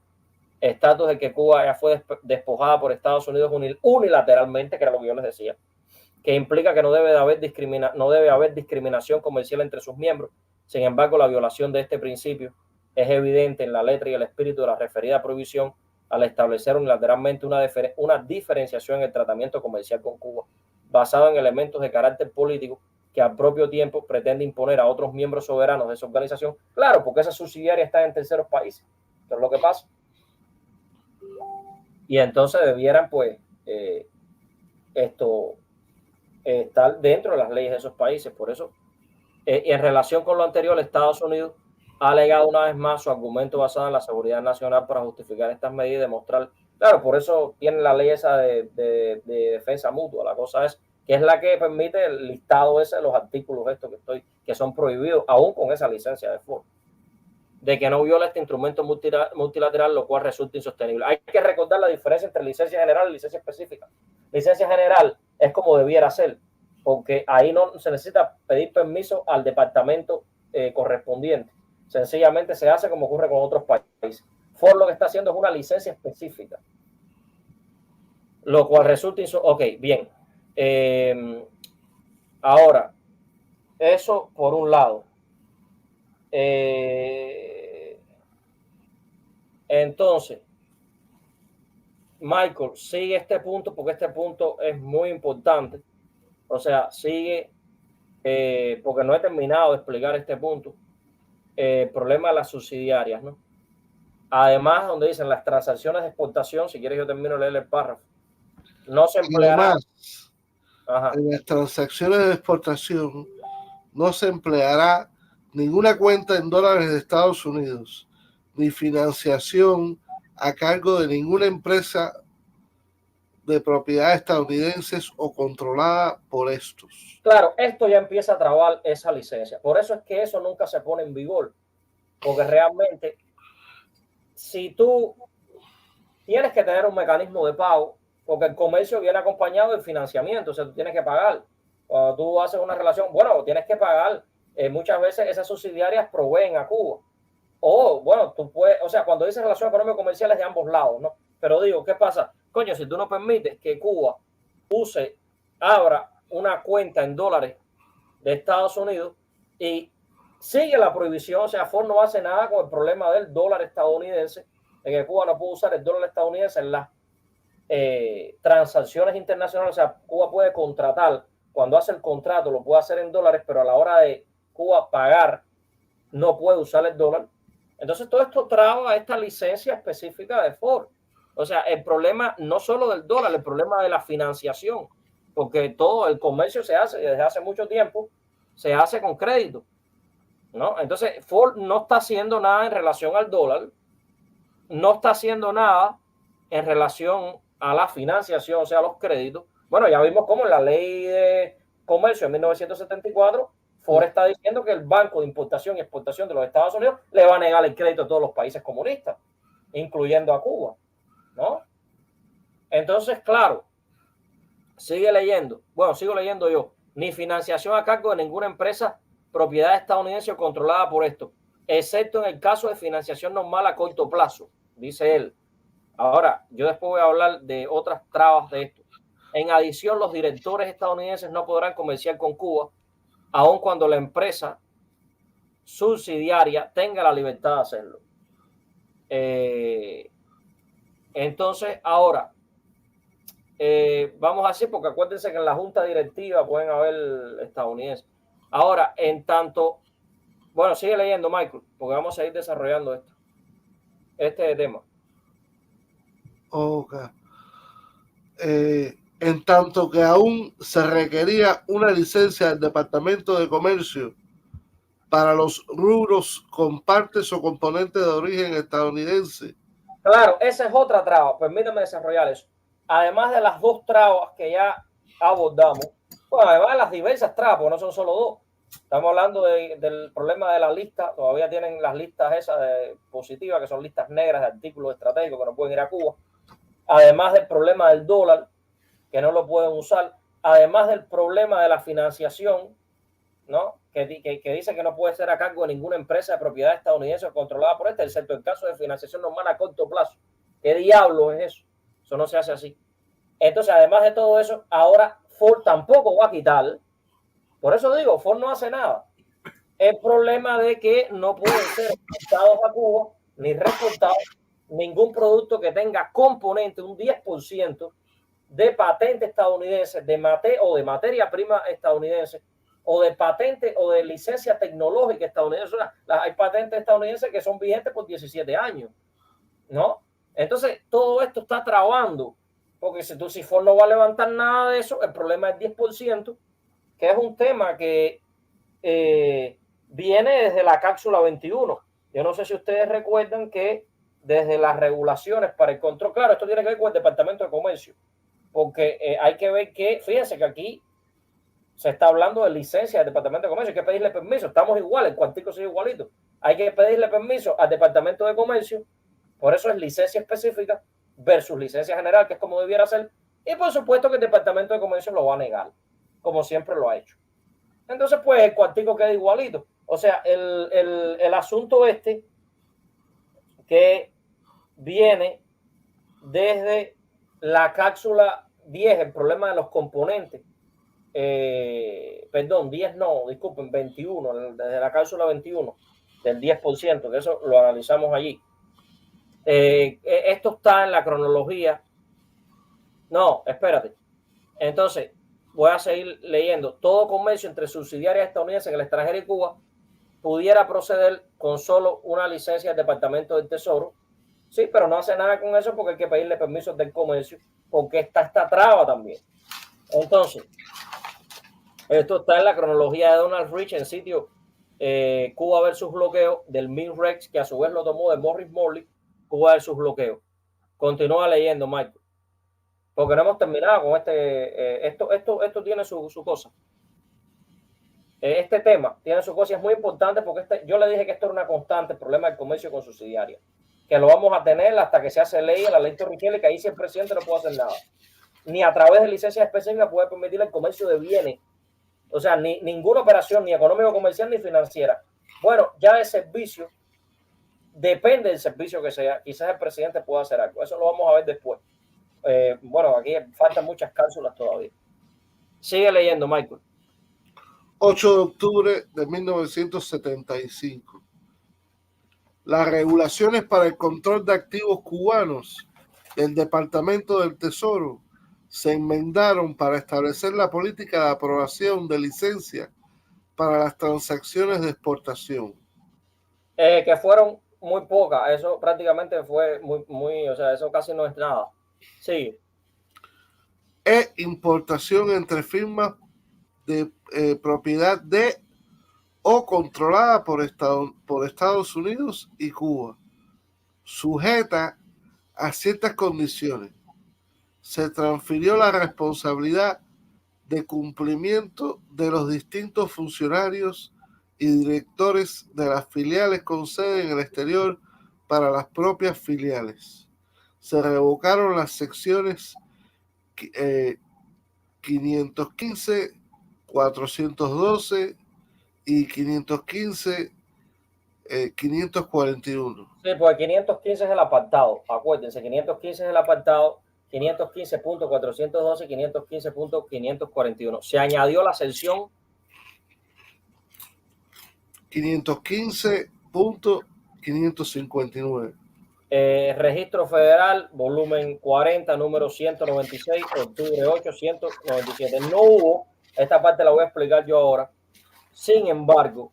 Speaker 2: estatus de que Cuba ya fue despojada por Estados Unidos unilateralmente, que era lo que yo les decía, que implica que no debe haber discriminación comercial entre sus miembros. Sin embargo, la violación de este principio es evidente en la letra y el espíritu de la referida prohibición, al establecer unilateralmente una diferenciación en el tratamiento comercial con Cuba, basado en elementos de carácter político, que al propio tiempo pretende imponer a otros miembros soberanos de esa organización. Claro, porque esas subsidiarias están en terceros países, pero es lo que pasa. Y entonces debieran, pues, estar dentro de las leyes de esos países. Por eso, en relación con lo anterior, Estados Unidos ha alegado una vez más su argumento basado en la seguridad nacional para justificar estas medidas y demostrar, claro, por eso tiene la ley esa de defensa mutua. La cosa es que es la que permite el listado ese de los artículos estos que son prohibidos, aún con esa licencia de Ford, de que no viola este instrumento multilateral, lo cual resulta insostenible. Hay que recordar la diferencia entre licencia general y licencia específica. Licencia general es como debiera ser, porque ahí no se necesita pedir permiso al departamento correspondiente. Sencillamente se hace como ocurre con otros países. Ford lo que está haciendo es una licencia específica, lo cual resulta ok, bien. Ahora, eso por un lado. Entonces, Michael, sigue este punto porque este punto es muy importante. O sea, sigue, porque no he terminado de explicar este punto. El problema de las subsidiarias, ¿no? Además, donde dicen las transacciones de exportación, si quieres yo termino de leer el párrafo, no se empleará.
Speaker 1: Además, en las transacciones de exportación no se empleará ninguna cuenta en dólares de Estados Unidos, ni financiación a cargo de ninguna empresa de propiedad estadounidenses o controlada por estos.
Speaker 2: Claro, esto ya empieza a trabar esa licencia. Por eso es que eso nunca se pone en vigor. Porque realmente, si tú tienes que tener un mecanismo de pago, porque el comercio viene acompañado del financiamiento, o sea, tú tienes que pagar. Cuando tú haces una relación, bueno, tienes que pagar. Muchas veces esas subsidiarias proveen a Cuba. O, bueno, tú puedes, o sea, cuando dices relación económica comercial es de ambos lados, ¿no? Pero digo, ¿qué pasa? Coño, si tú no permites que Cuba abra una cuenta en dólares de Estados Unidos y sigue la prohibición, o sea, Ford no hace nada con el problema del dólar estadounidense, de que Cuba no puede usar el dólar estadounidense en las transacciones internacionales, o sea, Cuba puede contratar, cuando hace el contrato lo puede hacer en dólares, pero a la hora de Cuba pagar no puede usar el dólar. Entonces todo esto traba esta licencia específica de Ford. O sea, el problema no solo del dólar, el problema de la financiación, porque todo el comercio se hace desde hace mucho tiempo, se hace con crédito, ¿no? Entonces Ford no está haciendo nada en relación al dólar, no está haciendo nada en relación a la financiación, o sea, a los créditos. Bueno, ya vimos cómo en la ley de comercio en 1974 Ford está diciendo que el Banco de Importación y Exportación de los Estados Unidos le va a negar el crédito a todos los países comunistas, incluyendo a Cuba, ¿no? Entonces, claro, sigue leyendo. Bueno, sigo leyendo yo. Ni financiación a cargo de ninguna empresa propiedad estadounidense o controlada por esto, excepto en el caso de financiación normal a corto plazo, dice él. Ahora, yo después voy a hablar de otras trabas de esto. En adición, los directores estadounidenses no podrán comerciar con Cuba, aun cuando la empresa subsidiaria tenga la libertad de hacerlo. Entonces, ahora, vamos a decir, porque acuérdense que en la junta directiva pueden haber estadounidenses. Ahora, en tanto, bueno, sigue leyendo, Michael, porque vamos a ir desarrollando este tema.
Speaker 1: Okay. En tanto que aún se requería una licencia del Departamento de Comercio para los rubros con partes o componentes de origen estadounidense.
Speaker 2: Claro, esa es otra traba. Permítame desarrollar eso. Además de las dos trabas que ya abordamos, bueno, además de las diversas trabas, porque no son solo dos. Estamos hablando del problema de la lista. Todavía tienen las listas esas positivas, que son listas negras de artículos estratégicos que no pueden ir a Cuba. Además del problema del dólar, que no lo pueden usar. Además del problema de la financiación, ¿no? Que dice que no puede ser a cargo de ninguna empresa de propiedad estadounidense o controlada por excepto en caso de financiación normal a corto plazo. ¿Qué diablo es eso? Eso no se hace así. Entonces, además de todo eso, ahora Ford tampoco va a quitar. Por eso digo, Ford no hace nada. El problema de que no pueden ser exportados a Cuba ni reportados ningún producto que tenga componente, un 10% de patente estadounidense, o de materia prima estadounidense, o de patente o de licencia tecnológica estadounidense. Hay patentes estadounidenses que son vigentes por 17 años, ¿no? Entonces, todo esto está trabando, porque si Ford no va a levantar nada de eso, el problema es 10%, que es un tema que viene desde la cápsula 21. Yo no sé si ustedes recuerdan que desde las regulaciones para el control, claro, esto tiene que ver con el Departamento de Comercio, porque hay que ver que, fíjense que aquí se está hablando de licencia del Departamento de Comercio, hay que pedirle permiso, estamos iguales, el cuartico sigue igualito, hay que pedirle permiso al Departamento de Comercio, por eso es licencia específica versus licencia general, que es como debiera ser, y por supuesto que el Departamento de Comercio lo va a negar, como siempre lo ha hecho. Entonces, pues el cuartico queda igualito. O sea, el asunto que viene desde la cápsula 10, el problema de los componentes, perdón, 10 no, disculpen, 21, desde la cláusula 21, del 10%, que eso lo analizamos allí. Esto está en la cronología. No, espérate. Entonces, voy a seguir leyendo. Todo comercio entre subsidiarias estadounidenses en el extranjero y Cuba pudiera proceder con solo una licencia del Departamento del Tesoro. Sí, pero no hace nada con eso porque hay que pedirle permisos del comercio, porque está esta traba también. Entonces, esto está en la cronología de Donald Rich en sitio Cuba versus bloqueo del MinRex, que a su vez lo tomó de Morris Morley, Cuba versus bloqueo. Continúa leyendo, Michael, porque no hemos terminado con esto tiene su cosa. Este tema tiene su cosa y es muy importante porque yo le dije que esto era una constante, el problema del comercio con subsidiaria, que lo vamos a tener hasta que se hace ley, la ley Torricelli, que ahí si el presidente no puede hacer nada. Ni a través de licencias específicas puede permitir el comercio de bienes. O sea, ninguna operación, ni económico-comercial, ni financiera. Bueno, ya de servicio, depende del servicio que sea. Quizás el presidente pueda hacer algo. Eso lo vamos a ver después. Bueno, aquí faltan muchas cláusulas todavía. Sigue leyendo, Michael.
Speaker 1: 8 de octubre de 1975. Las regulaciones para el control de activos cubanos del Departamento del Tesoro se enmendaron para establecer la política de aprobación de licencias para las transacciones de exportación.
Speaker 2: Que fueron muy pocas. Eso prácticamente fue muy, o sea, eso casi no es nada. Sí.
Speaker 1: Importación entre firmas de propiedad de o controlada por Estados Unidos y Cuba, sujeta a ciertas condiciones. Se transfirió la responsabilidad de cumplimiento de los distintos funcionarios y directores de las filiales con sede en el exterior para las propias filiales. Se revocaron las secciones 515, 412 y 515, 541.
Speaker 2: Sí, pues 515 es el apartado. Acuérdense, 515 es el apartado. 515.412 y 515.541. Se añadió la sección
Speaker 1: 515.559.
Speaker 2: Registro Federal, volumen 40, número 196, octubre 8, 197. No hubo, esta parte la voy a explicar yo ahora. Sin embargo,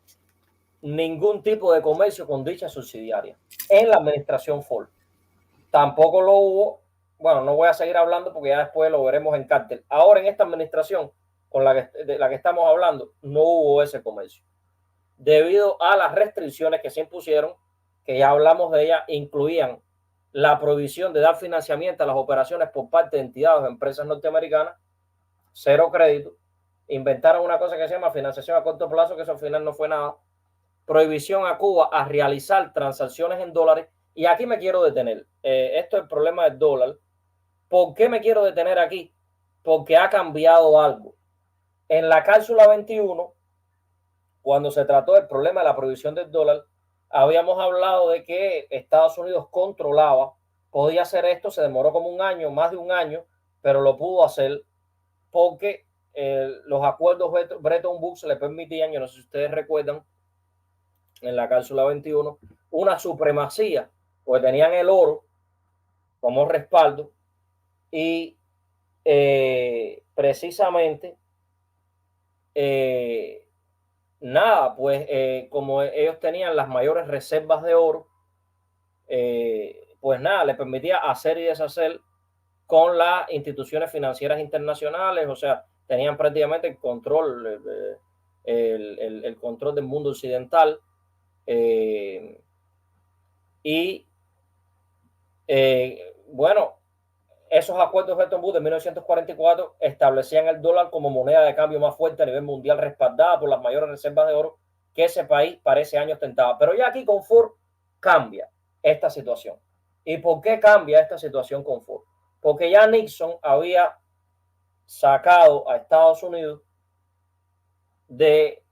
Speaker 2: ningún tipo de comercio con dicha subsidiaria en la administración Ford. Tampoco lo hubo. Bueno, no voy a seguir hablando porque ya después lo veremos en cártel. Ahora en esta administración de la que estamos hablando, no hubo ese comercio. Debido a las restricciones que se impusieron, que ya hablamos de ellas, incluían la prohibición de dar financiamiento a las operaciones por parte de entidades o empresas norteamericanas, cero crédito, inventaron una cosa que se llama financiación a corto plazo, que eso al final no fue nada, prohibición a Cuba a realizar transacciones en dólares, y aquí me quiero detener. Esto es el problema del dólar. ¿Por qué me quiero detener aquí? Porque ha cambiado algo. En la cláusula 21, cuando se trató del problema de la prohibición del dólar, habíamos hablado de que Estados Unidos controlaba, podía hacer esto, se demoró como un año, más de un año, pero lo pudo hacer porque los acuerdos Bretton Woods le permitían, yo no sé si ustedes recuerdan, en la cláusula 21, una supremacía, pues tenían el oro como respaldo y precisamente nada, pues como ellos tenían las mayores reservas de oro, pues nada, les permitía hacer y deshacer con las instituciones financieras internacionales, o sea, tenían prácticamente el control, el control del mundo occidental. Bueno, esos acuerdos de Bretton Woods de 1944 establecían el dólar como moneda de cambio más fuerte a nivel mundial, respaldada por las mayores reservas de oro que ese país para ese año ostentaba. Pero ya aquí con Ford cambia esta situación. ¿Y por qué cambia esta situación con Ford? Porque ya Nixon había sacado a Estados Unidos de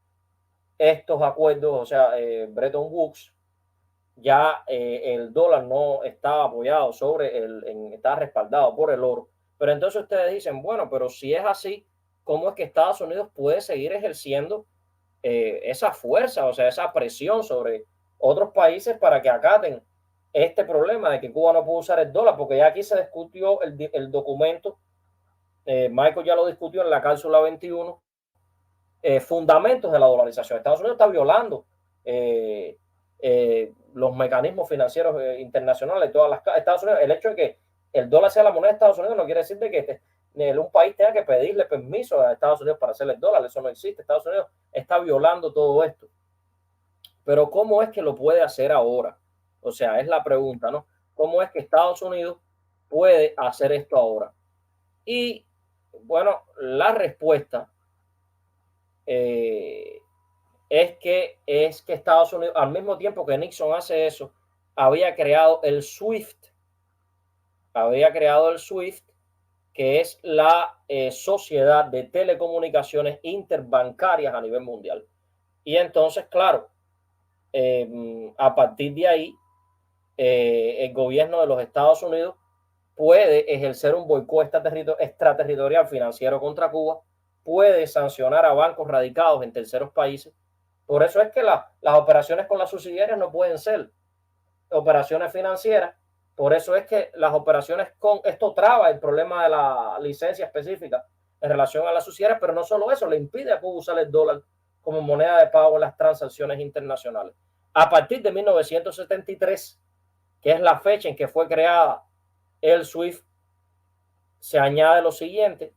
Speaker 2: estos acuerdos, o sea, Bretton Woods. Ya el dólar no estaba apoyado estaba respaldado por el oro, Pero entonces ustedes dicen, bueno, pero si es así, ¿cómo es que Estados Unidos puede seguir ejerciendo esa fuerza, o sea, esa presión sobre otros países para que acaten este problema de que Cuba no puede usar el dólar? Porque ya aquí se discutió el documento, Michael ya lo discutió en la cápsula 21, fundamentos de la dolarización. Estados Unidos está violando los mecanismos financieros internacionales, Estados Unidos. El hecho de que el dólar sea la moneda de Estados Unidos no quiere decir de que un país tenga que pedirle permiso a Estados Unidos para hacerle el dólar. Eso no existe. Estados Unidos está violando todo esto. Pero ¿cómo es que lo puede hacer ahora? O sea, es la pregunta, ¿no? ¿Cómo es que Estados Unidos puede hacer esto ahora? Y bueno, la respuesta es que Estados Unidos, al mismo tiempo que Nixon hace eso, había creado el SWIFT. Que es la sociedad de telecomunicaciones interbancarias a nivel mundial. Y entonces, claro, a partir de ahí, el gobierno de los Estados Unidos puede ejercer un boicot extraterritorial financiero contra Cuba, puede sancionar a bancos radicados en terceros países. Por eso es que las operaciones con las subsidiarias no pueden ser operaciones financieras. Por eso es que las operaciones con esto traba el problema de la licencia específica en relación a las subsidiarias, pero no solo eso, le impide a Cuba usar el dólar como moneda de pago en las transacciones internacionales. A partir de 1973, que es la fecha en que fue creada el SWIFT, se añade lo siguiente.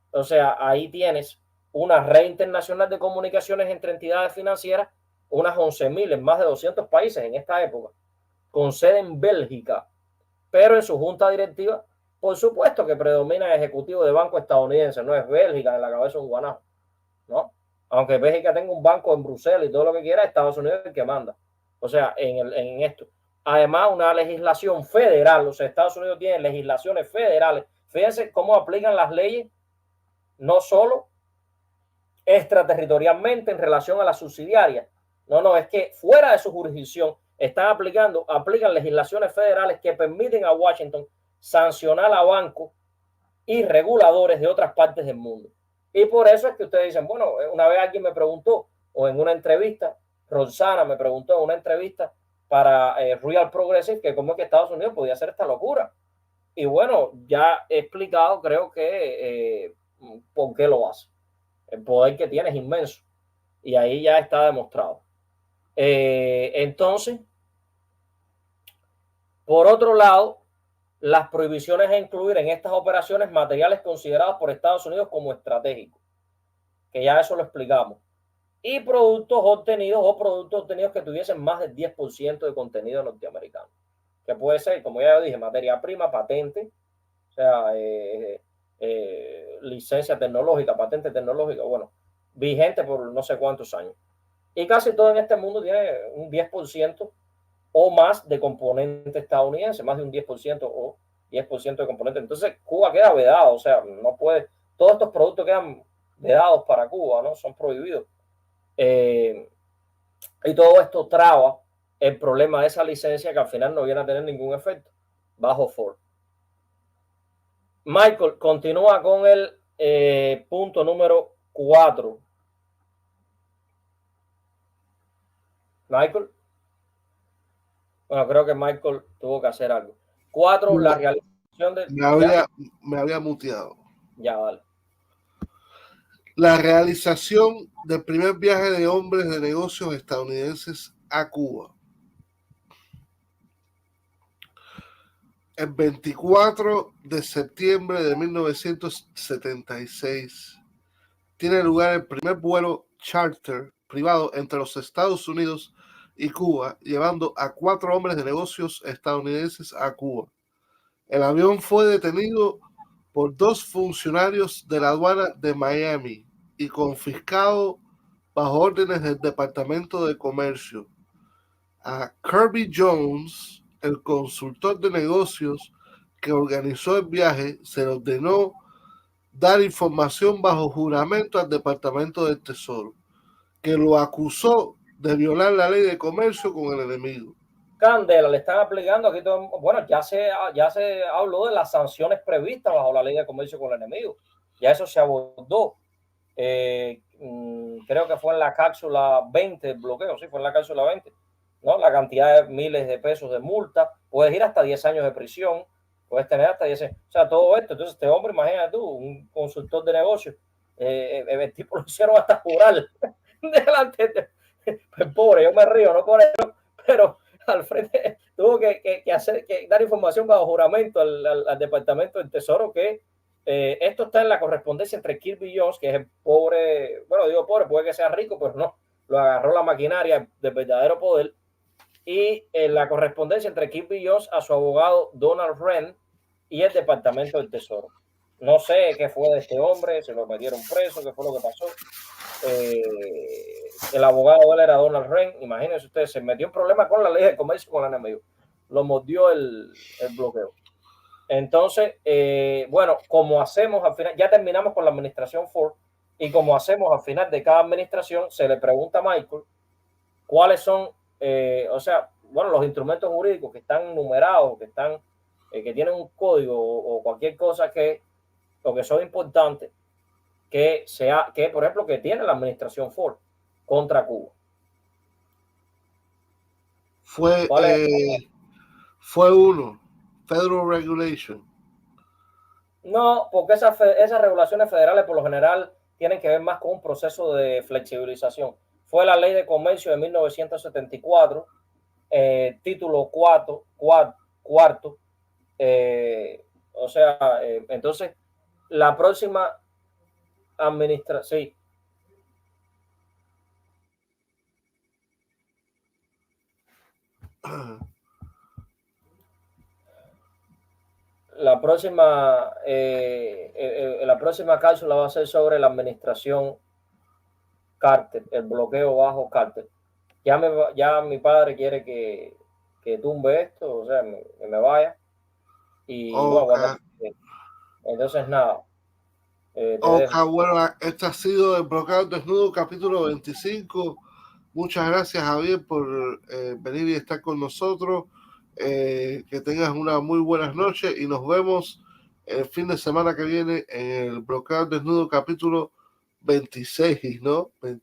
Speaker 2: O sea, ahí tienes una red internacional de comunicaciones entre entidades financieras, unas 11.000 en más de 200 países en esta época, con sede en Bélgica, pero en su junta directiva, por supuesto que predomina el ejecutivo de banco estadounidense, no es Bélgica en la cabeza de un guanajo, ¿no? Aunque Bélgica tenga un banco en Bruselas y todo lo que quiera, Estados Unidos es el que manda. O sea, en esto. Además, una legislación federal, o sea, Estados Unidos tiene legislaciones federales. Fíjense cómo aplican las leyes, no solo extraterritorialmente en relación a las subsidiarias. No, es que fuera de su jurisdicción aplican legislaciones federales que permiten a Washington sancionar a bancos y reguladores de otras partes del mundo. Y por eso es que ustedes dicen, bueno, una vez alguien me preguntó, o en una entrevista, Rosana me preguntó en una entrevista para Real Progressive, que cómo es que Estados Unidos podía hacer esta locura. Y bueno, ya he explicado, creo que por qué lo hace. El poder que tiene es inmenso. Y ahí ya está demostrado. Entonces, por otro lado, las prohibiciones a incluir en estas operaciones materiales considerados por Estados Unidos como estratégicos, que ya eso lo explicamos, y productos obtenidos que tuviesen más del 10% de contenido norteamericano, que puede ser, como ya dije, materia prima, patente, o sea, licencia tecnológica, patente tecnológica, bueno, vigente por no sé cuántos años. Y casi todo en este mundo tiene un 10% o más de componente estadounidense, más de un 10% o 10% de componente. Entonces Cuba queda vedado, o sea, no puede, todos estos productos quedan vedados para Cuba, ¿no? Son prohibidos. Y todo esto traba el problema de esa licencia que al final no viene a tener ningún efecto bajo Ford. Michael, continúa con el punto número 4. Michael. Bueno, creo que Michael tuvo que hacer algo. 4, la realización de...
Speaker 1: Me había muteado.
Speaker 2: Ya, vale.
Speaker 1: La realización del primer viaje de hombres de negocios estadounidenses a Cuba. El 24 de septiembre de 1976 tiene lugar el primer vuelo charter privado entre los Estados Unidos y Cuba, llevando a 4 hombres de negocios estadounidenses a Cuba. El avión fue detenido por 2 funcionarios de la aduana de Miami y confiscado bajo órdenes del Departamento de Comercio. A Kirby Jones, el consultor de negocios que organizó el viaje, se le ordenó dar información bajo juramento al Departamento del Tesoro, que lo acusó de violar la ley de comercio con el enemigo.
Speaker 2: candela le están aplicando aquí bueno, ya se habló de las sanciones previstas bajo la ley de comercio con el enemigo, ya eso se abordó. Creo que fue en la cápsula 20 el bloqueo, sí, fue en la cápsula 20, ¿no? La cantidad de miles de pesos de multa, puedes ir hasta 10 años de prisión, puedes tener hasta 10 años, o sea, todo esto. Entonces este hombre, imagínate tú, un consultor de negocios, el tipo lo hicieron hasta jurar delante de, pues, pobre, yo me río, no por eso, pero al frente tuvo que dar información bajo juramento al Departamento del Tesoro que esto está en la correspondencia entre Kirby Jones, que es el pobre, bueno, digo pobre, puede que sea rico, pero no, lo agarró la maquinaria del verdadero poder, y la correspondencia entre Kirby Jones a su abogado Donald Wren y el Departamento del Tesoro. No sé qué fue de este hombre, se lo metieron preso, qué fue lo que pasó. El abogado de él era Donald Wren, imagínense ustedes, se metió en problemas con la ley de comercio con el enemigo, lo mordió el bloqueo. Entonces, bueno, como hacemos al final, ya terminamos con la administración Ford, y como hacemos al final de cada administración, se le pregunta a Michael cuáles son, o sea, bueno, los instrumentos jurídicos que están numerados, que están, que tienen un código o cualquier cosa que son importantes, que por ejemplo, que tiene la administración Ford contra Cuba.
Speaker 1: Fue uno, Federal Regulation.
Speaker 2: No, porque esas regulaciones federales por lo general tienen que ver más con un proceso de flexibilización. Fue la Ley de Comercio de 1974, título cuarto, o sea, entonces la próxima administración, sí. La próxima cápsula va a ser sobre la administración Carter, el bloqueo bajo Carter. Ya mi padre quiere que tumbe esto, o sea, me vaya. Y bueno, entonces nada.
Speaker 1: Bueno, este ha sido el Bloqueo Desnudo, capítulo 25. Muchas gracias, Javier, por venir y estar con nosotros. Que tengas una muy buenas noches y nos vemos el fin de semana que viene en el Bloqueo Desnudo, capítulo 26, ¿no?